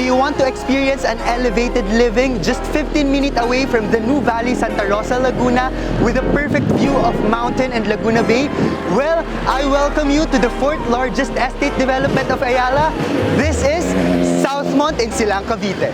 you want to experience an elevated living just 15 minutes away from the Nuvali Santa Rosa, Laguna with a perfect view of mountain and Laguna Bay? Well, I welcome you to the fourth largest estate development of Ayala. This is Southmont in Silang, Cavite.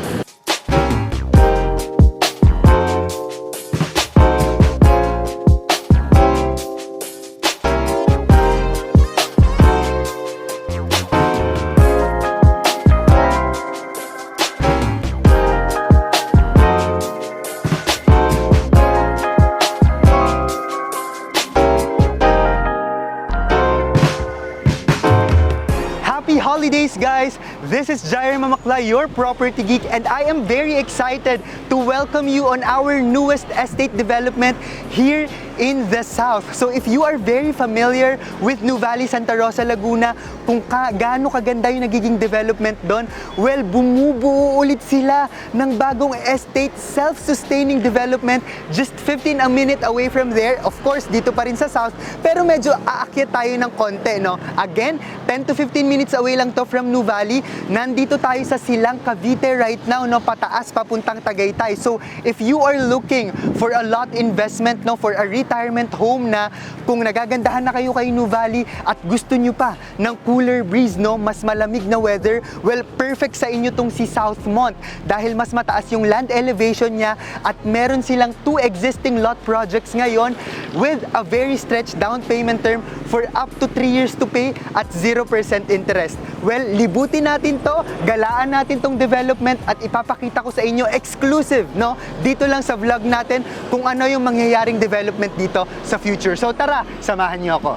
Happy holidays, guys! This is Jair Mamakla, your property geek, and I am very excited to welcome you on our newest estate development here in the South. So if you are very familiar with Nuvali Santa Rosa, Laguna, kung gaano kaganda yung nagiging development doon, well, bumubuo ulit sila ng bagong estate, self-sustaining development, just 15 a minute away from there. Of course, dito pa rin sa South, pero medyo aakyat tayo ng konti, no? Again, 10 to 15 minutes away lang to from Nuvali. Nandito tayo sa Silang, Cavite right now, no? Pataas papuntang Tagaytay. So if you are looking for a lot investment, no, for a retirement home na kung nagagandahan na kayo kay Nuvali at gusto nyo pa ng cooler breeze, no, mas malamig na weather, well, perfect sa inyo tong si Southmont dahil mas mataas yung land elevation niya at meron silang 2 existing lot projects ngayon with a very stretched down payment term for up to 3 years to pay at 0% interest. Well, libutin natin to, galaan natin tong development at ipapakita ko sa inyo exclusive, no, dito lang sa vlog natin kung ano yung mangyayaring development dito sa future. So tara, samahan niyo ako.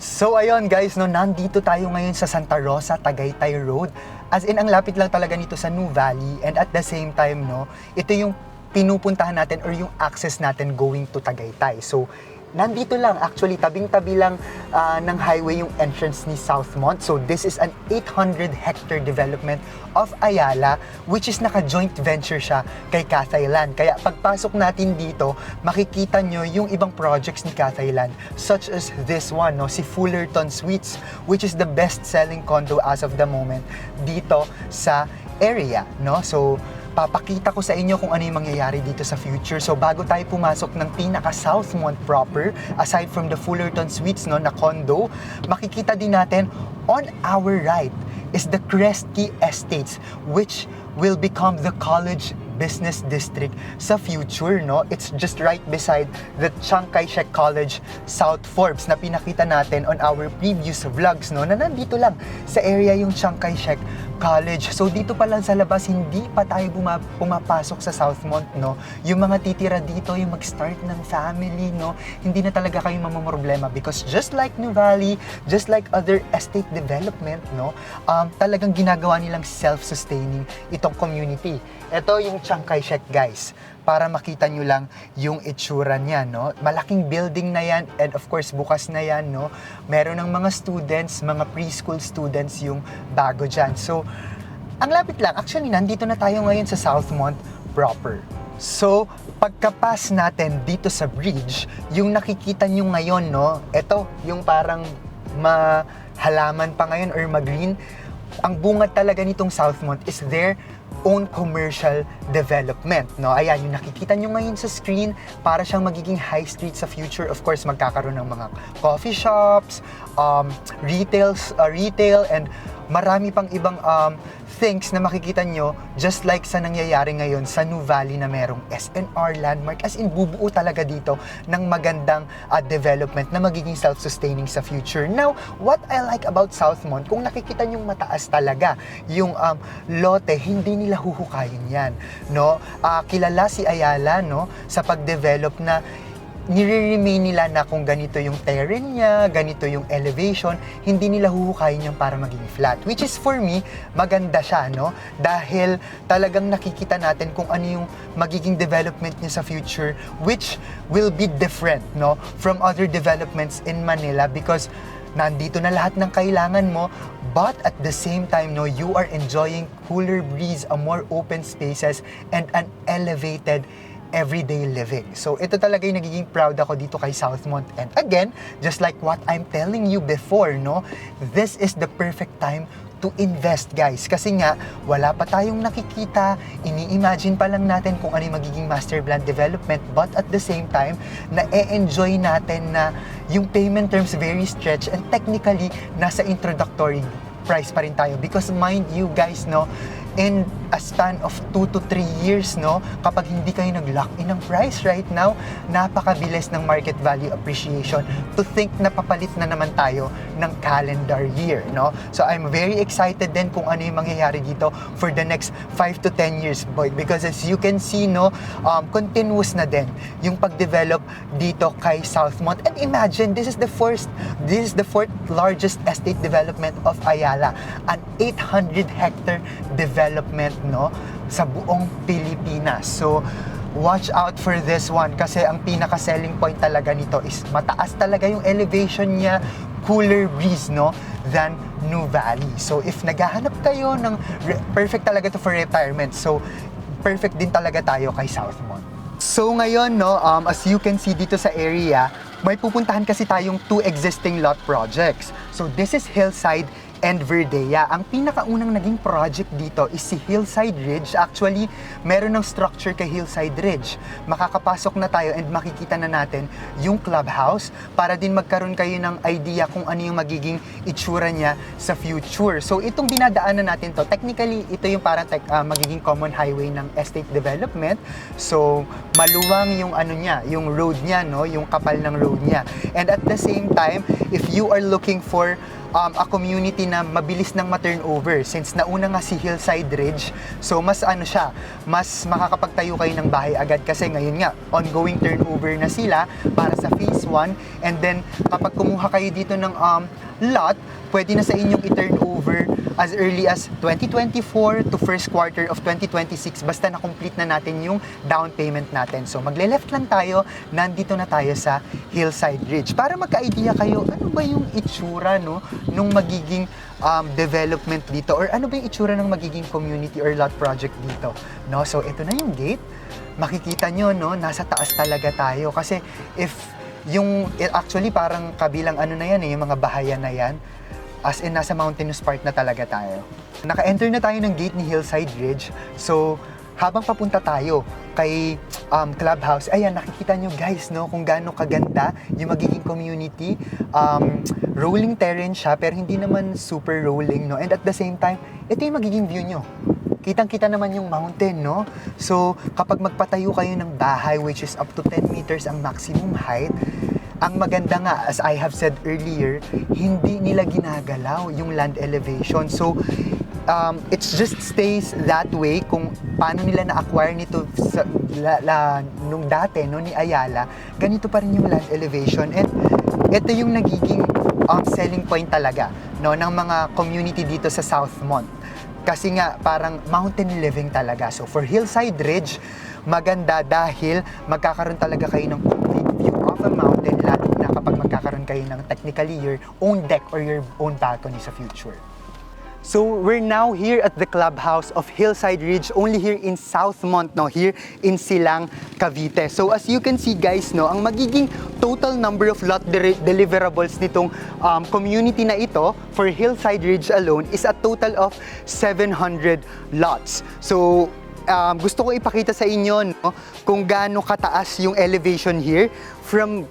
So ayun guys, no, nandito tayo ngayon sa Santa Rosa, Tagaytay Road. As in, ang lapit lang talaga nito sa Nuvali, and at the same time, no, ito yung pinupuntahan natin or yung access natin going to Tagaytay. So nandito lang, actually, tabing-tabi lang ng highway yung entrance ni Southmont. So this is an 800-hectare development of Ayala, which is naka-joint venture siya kay Cathay Land. Kaya pagpasok natin dito, makikita nyo yung ibang projects ni Cathay Land, such as this one, no, si Fullerton Suites, which is the best-selling condo as of the moment dito sa area, no? So papakita ko sa inyo kung ano yung mangyayari dito sa future. So bago tayo pumasok ng pinaka-Southmont proper, aside from the Fullerton Suites, no, na condo, makikita din natin on our right is the Cresty Estates, which will become the college business district sa future, no? It's just right beside the Chiang Kai-shek College, South Forbes, na pinakita natin on our previous vlogs, no? Na nandito lang sa area yung Chiang Kai-shek College. So dito pa lang sa labas, hindi pa tayo pumapasok sa Southmont, no? Yung mga titira dito, yung mag-start ng family, no? Hindi na talaga kayo mamamroblema because just like Nuvali, just like other estate development, no? Talagang ginagawa nilang self-sustaining itong community. Ito yung Chiang Kai-shek, guys, para makita nyo lang yung itsura niya, no? Malaking building na yan, and of course, bukas na yan, no? Meron ng mga students, mga preschool students yung bago dyan. So, ang lapit lang. Actually, nandito na tayo ngayon sa Southmont proper. So, pagkapas natin dito sa bridge, yung nakikita nyo ngayon, no? Ito, yung parang mahalaman pa ngayon or mag-green. Ang bunga talaga nitong Southmont is their own commercial development, no? Ayan, yung nakikita nyo ngayon sa screen, para siyang magiging high street sa future. Of course, magkakaroon ng mga coffee shops, retail, and marami pang ibang things na makikita nyo, just like sa nangyayari ngayon sa Nuvali na merong SNR landmark. As in, bubuo talaga dito ng magandang development na magiging self-sustaining sa future. Now, what I like about Southmont, kung nakikita nyo mataas talaga yung lote, hindi nila huhukayin yan, no? Kilala si Ayala, no, sa pag-develop na nire-remain nila na kung ganito yung terrain niya, ganito yung elevation, hindi nila huhukayin yung para maging flat. Which is, for me, maganda siya, no? Dahil talagang nakikita natin kung ano yung magiging development niya sa future, which will be different, no, from other developments in Manila, because nandito na lahat ng kailangan mo, but at the same time, no, you are enjoying cooler breeze, a more open spaces, and an elevated everyday living. So ito talaga yung nagiging proud ako dito kay Southmont. And again, just like what I'm telling you before, no, this is the perfect time to invest, guys. Kasi nga, wala pa tayong nakikita, ini-imagine pa lang natin kung ano yung magiging master plan development, but at the same time, na-enjoy natin na yung payment terms very stretched and technically, nasa introductory price pa rin tayo. Because mind you guys, no, in a span of 2 to 3 years, no, kapag hindi kayo nag-lock in ng price right now, napakabilis ng market value appreciation to think na papalit na naman tayo ng calendar year, no? So I'm very excited din kung ano yung mangyayari dito for the next 5 to 10 years, boy, because as you can see, no, continuous na din yung pag-develop dito kay Southmont. And imagine, this is the fourth largest estate development of Ayala, an 800 hectare development, no, sa buong Pilipinas. So watch out for this one kasi ang pinaka-selling point talaga nito is mataas talaga yung elevation niya, cooler breeze, no, than Nuvali. So if naghahanap kayo ng perfect talaga to for retirement, so perfect din talaga tayo kay Southmont. So ngayon, no, as you can see dito sa area, may pupuntahan kasi tayong 2 existing lot projects. So this is Hillside and Verdea. Ang pinakaunang naging project dito is si Hillside Ridge. Actually, meron ng structure kay Hillside Ridge. Makakapasok na tayo and makikita na natin yung clubhouse para din magkaroon kayo ng idea kung ano yung magiging itsura niya sa future. So itong dinadaanan natin to, technically ito yung parang magiging common highway ng estate development. So maluwang yung ano niya, yung road niya, no, yung kapal ng road niya. And at the same time, if you are looking for a community na mabilis nang ma-turnover, since nauna nga si Hillside Ridge, so mas ano siya, mas makakapagtayo kayo ng bahay agad kasi ngayon nga, ongoing turnover na sila para sa phase 1, and then kapag kumuha kayo dito ng lot, pwede na sa inyong i-turn over as early as 2024 to first quarter of 2026 basta na-complete na natin yung down payment natin. So magle-left lang tayo, nandito na tayo sa Hillside Ridge. Para magka-idea kayo, ano ba yung itsura, no, nung magiging development dito, or ano ba yung itsura ng magiging community or lot project dito, no? So ito na yung gate. Makikita nyo, no, nasa taas talaga tayo kasi actually parang kabilang ano na yan, yung mga bahayan na yan, as in nasa mountainous part na talaga tayo. Naka-enter na tayo ng gate ni Hillside Ridge. So habang papunta tayo kay clubhouse, ayan, nakikita nyo guys, no, kung gaano kaganda yung magiging community. Rolling terrain siya pero hindi naman super rolling, no, and at the same time, ito yung magiging view nyo. Kitang-kita naman yung mountain, no? So, kapag magpatayo kayo ng bahay, which is up to 10 meters ang maximum height, ang maganda nga, as I have said earlier, hindi nila ginagalaw yung land elevation. So, it just stays that way kung paano nila na-acquire nito nung dati, no, ni Ayala, ganito pa rin yung land elevation. And ito yung nagiging selling point talaga, no, ng mga community dito sa Southmont. Kasi nga, parang mountain living talaga. So, for Hillside Ridge, maganda dahil magkakaroon talaga kayo ng complete view of a mountain, lalo na kapag magkakaroon kayo ng technically your own deck or your own balcony sa future. So, we're now here at the clubhouse of Hillside Ridge, only here in Southmont, no, here in Silang, Cavite. So, as you can see guys, no, ang magiging total number of lot deliverables nitong community na ito for Hillside Ridge alone is a total of 700 lots. So, gusto ko ipakita sa inyo, no, kung gaano kataas yung elevation here from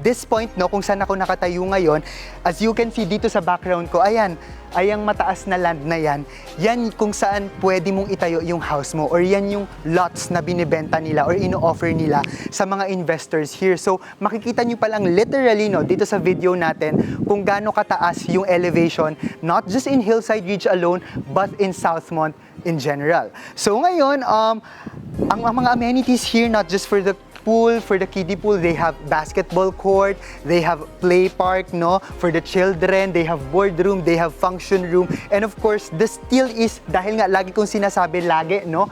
this point, no, kung saan ako nakatayo ngayon. As you can see dito sa background ko, ayan, ayang mataas na land na yan, yan kung saan pwede mong itayo yung house mo, or yan yung lots na binibenta nila or ino-offer nila sa mga investors here. So makikita nyo palang literally, no, dito sa video natin kung gaano kataas yung elevation, not just in Hillside Ridge alone, but in Southmont in general. So ngayon, ang mga amenities here, not just for the pool, for the kiddie pool, they have basketball court, they have play park, no? For the children, they have boardroom, they have function room, and of course, the steal is, dahil nga lagi kong sinasabi lagi, no?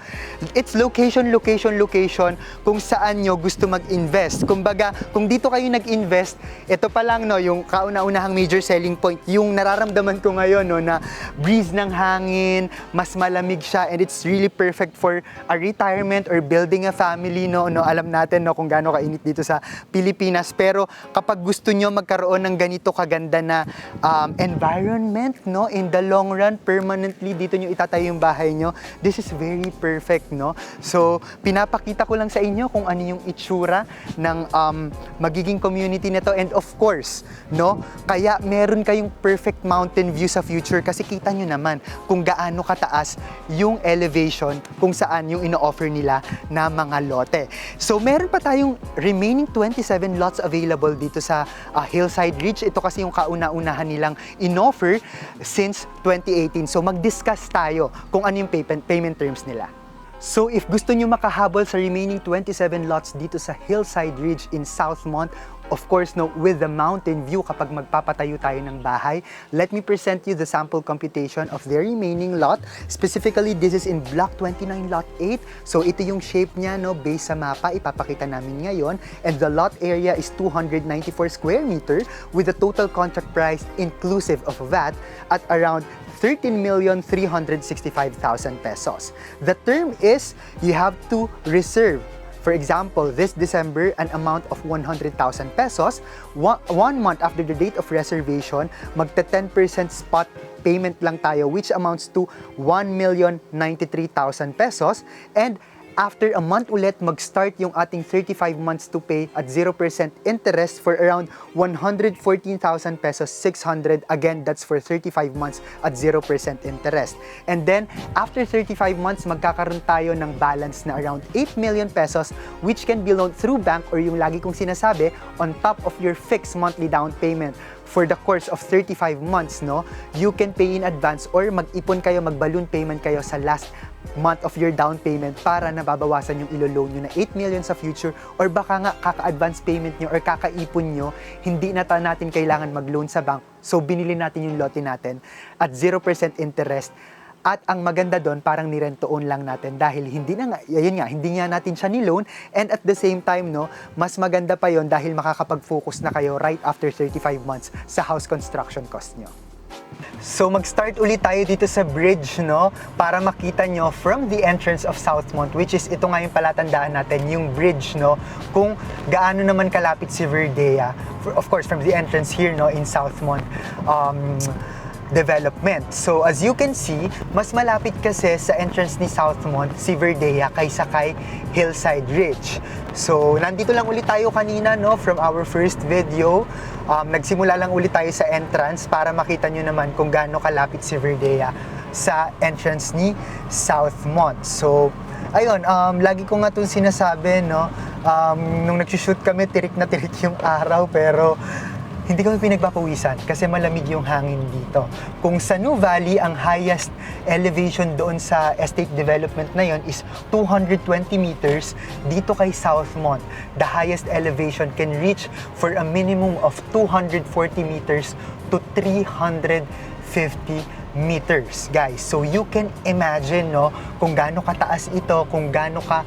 It's location, location, location kung saan nyo gusto mag-invest. Kumbaga, kung dito kayo nag-invest, ito pa lang, no, yung kauna-unahang major selling point, yung nararamdaman ko ngayon, no, na breeze ng hangin, mas malamig siya, and it's really perfect for a retirement or building a family, no? Alam natin, no, kung gaano kainit dito sa Pilipinas, pero kapag gusto nyo magkaroon ng ganito kaganda na environment, no, in the long run, permanently dito nyo itatayo yung bahay nyo, this is very perfect, no? So, pinapakita ko lang sa inyo kung ano yung itsura ng magiging community nito, and of course, no, kaya meron kayong perfect mountain view sa future kasi kita nyo naman kung gaano kataas yung elevation kung saan yung ino-offer nila na mga lote. So, meron pa tayong remaining 27 lots available dito sa Hillside Ridge. Ito kasi yung kauna-unahan nilang in-offer since 2018. So, mag-discuss tayo kung ano yung payment terms nila. So, if gusto nyo makahabol sa remaining 27 lots dito sa Hillside Ridge in Southmont, of course, no, with the mountain view kapag magpapatayo tayo ng bahay, let me present you the sample computation of the remaining lot. Specifically, this is in Block 29, Lot 8. So, ito yung shape niya, no, based sa mapa, ipapakita namin ngayon. And the lot area is 294 square meter with a total contract price inclusive of VAT at around 13,365,000 pesos. The term is you have to reserve, for example, this December, an amount of 100,000 pesos. One month after the date of reservation, magta 10% spot payment lang tayo, which amounts to 1,093,000 pesos. And after a month ulit, mag-start yung ating 35 months to pay at 0% interest for around 114,000 pesos 600. Again, that's for 35 months at 0% interest. And then, after 35 months, magkakaroon tayo ng balance na around 8 million pesos which can be loaned through bank or yung lagi kong sinasabi, on top of your fixed monthly down payment. For the course of 35 months, no, you can pay in advance or mag-ipon kayo, mag-balloon payment kayo sa last month of your down payment para nababawasan yung ilo-loan nyo na 8 million sa future, or baka nga kaka-advance payment nyo or kakaipon nyo, hindi na natin kailangan mag-loan sa bank. So, binili natin yung lote natin at 0% interest. At ang maganda doon, parang nirento-own lang natin dahil hindi nga natin siya ni-loan, and at the same time, no, mas maganda pa yon dahil makakapag-focus na kayo right after 35 months sa house construction cost nyo. So, mag-start ulit tayo dito sa bridge, no, para makita nyo from the entrance of Southmont, which is ito nga yung palatandaan natin, yung bridge, no, kung gaano naman kalapit si Verdea, of course, from the entrance here, no, in Southmont, development. So, as you can see, mas malapit kasi sa entrance ni Southmont si Verdea kaysa kay Hillside Ridge. So, nandito lang ulit tayo kanina, no, from our first video. Nagsimula lang ulit tayo sa entrance para makita nyo naman kung gaano kalapit si Verdea sa entrance ni Southmont. So, ayun, lagi ko nga itong sinasabi, no, nung nag-shoot kami, tirik na tirik yung araw, pero hindi kami pinagpapawisan kasi malamig yung hangin dito. Kung sa New Valley, ang highest elevation doon sa estate development na yon is 220 meters. Dito kay Southmont, the highest elevation can reach for a minimum of 240 meters to 350 meters, guys. So you can imagine, no, kung gaano kataas ito, kung gaano ka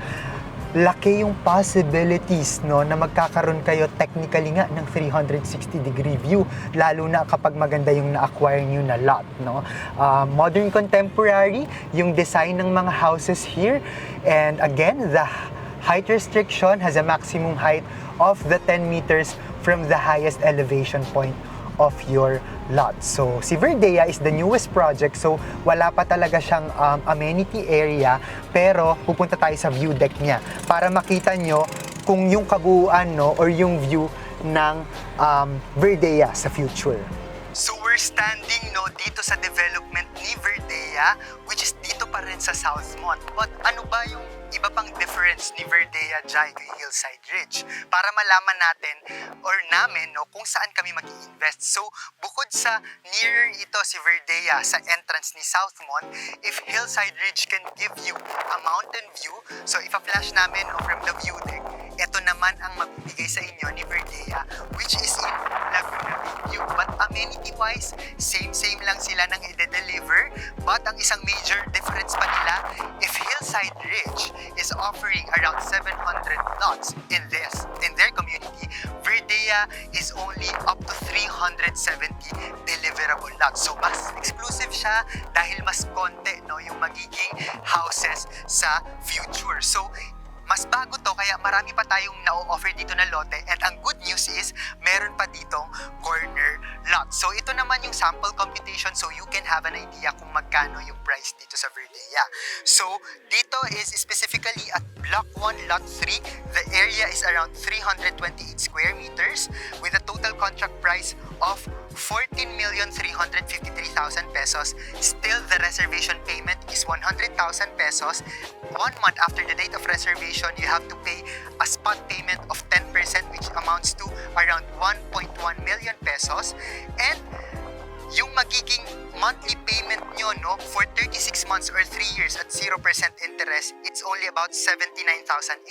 laki yung possibilities, no, na magkakaroon kayo technically nga ng 360-degree view, lalo na kapag maganda yung na-acquire nyo na lot, no. Modern contemporary yung design ng mga houses here, and again, the height restriction has a maximum height of the 10 meters from the highest elevation point of your lot. So, si Verdea is the newest project, so wala pa talaga siyang amenity area, pero pupunta tayo sa view deck niya para makita nyo kung yung kabuuan, no, or yung view ng Verdea sa future. So, we're standing, no, dito sa development ni Verdea, which is dito pa rin sa Southmont. But ano ba yung iba pang difference ni Verdea dyan kay Hillside Ridge? Para malaman natin or namin, no, kung saan kami mag-i-invest. So, bukod sa nearer ito si Verdea sa entrance ni Southmont, if Hillside Ridge can give you a mountain view, so if a flash namin from the view deck, ito naman ang mabibigay sa inyo ni Verdea, which is in Laguna View. But amenity-wise, same lang sila ng i-deliver. But ang isang major difference pa nila, if Hillside Ridge is offering around 700 lots in their community, Verdea is only up to 370 deliverable lots. So mas exclusive siya dahil mas konti yung magiging houses sa future. So mas bago to, kaya marami pa tayong na-offer dito na lote, and ang good news is meron pa ditong corner lot. So ito naman yung sample computation, so you can have an idea kung magkano yung price dito sa Verdea. So dito is specifically at Block 1, Lot 3. The area is around 328 square meters with a total contract price of 14,353,000 pesos. Still, the reservation payment is 100,000 pesos. 1 month after the date of reservation, you have to pay a spot payment of 10%, which amounts to around 1.1 million pesos. And yung magiging monthly payment nyo for 36 months or 3 years at 0% interest, it's only about 79,800.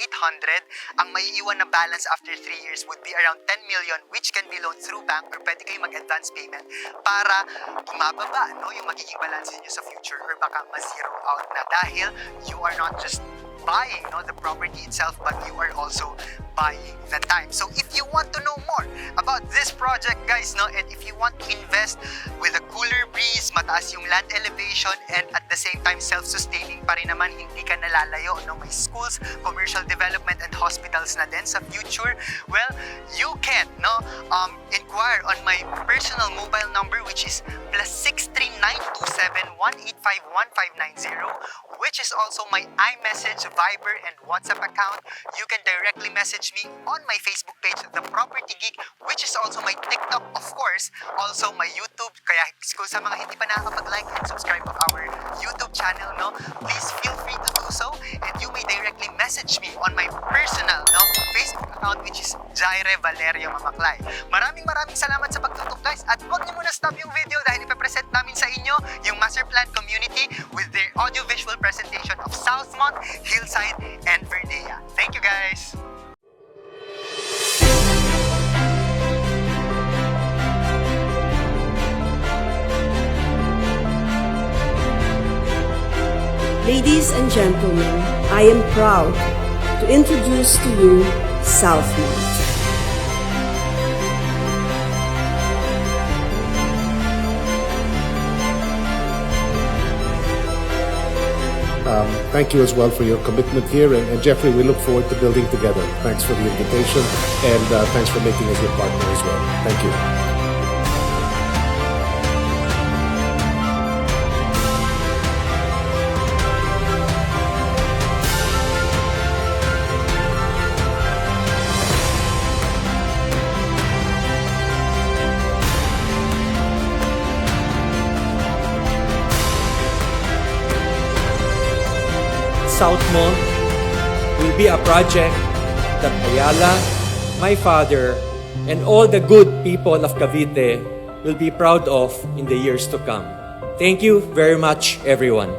Ang maiiwan na balance after 3 years would be around 10 million, which can be loaned through bank, or pwede kayo mag-advance payment para bumababa yung magiging balance niyo sa future, or baka ma-zero out na dahil you are not just buying the property itself, but you are also buying the time. So if you want to know more about this project, guys, and if you want to invest with a cooler breeze, mataas yung land elevation, and at the same time self-sustaining pa rin naman, hindi ka nalalayo, may schools, commercial development, and hospitals na din sa future, well, you can inquire on my personal mobile number, which is +6392718515990, which is also my iMessage, Viber, and WhatsApp account. You can directly message me on my Facebook page, The Property Geek, which is also my TikTok, of course, also my YouTube. Kaya kung sa mga hindi pa nakakapag-like and subscribe of our YouTube channel, please feel free to do so, and you may directly message me on my personal Facebook account, which is Jaire Valerio Mamaklay. Maraming salamat sa pagtutok, guys, at huwag niyo muna stop yung video dahil ipapresent namin sa inyo yung Master Plan Community with their audio-visual presentation of Southmont, Hillside, and Verdea. Thank you, guys! Ladies and gentlemen, I am proud to introduce to you Southmont. Thank you as well for your commitment here, and Jeffrey, we look forward to building together. Thanks for the invitation, and thanks for making us your partner as well. Thank you. Southmont will be a project that Ayala, my father, and all the good people of Cavite will be proud of in the years to come. Thank you very much, everyone.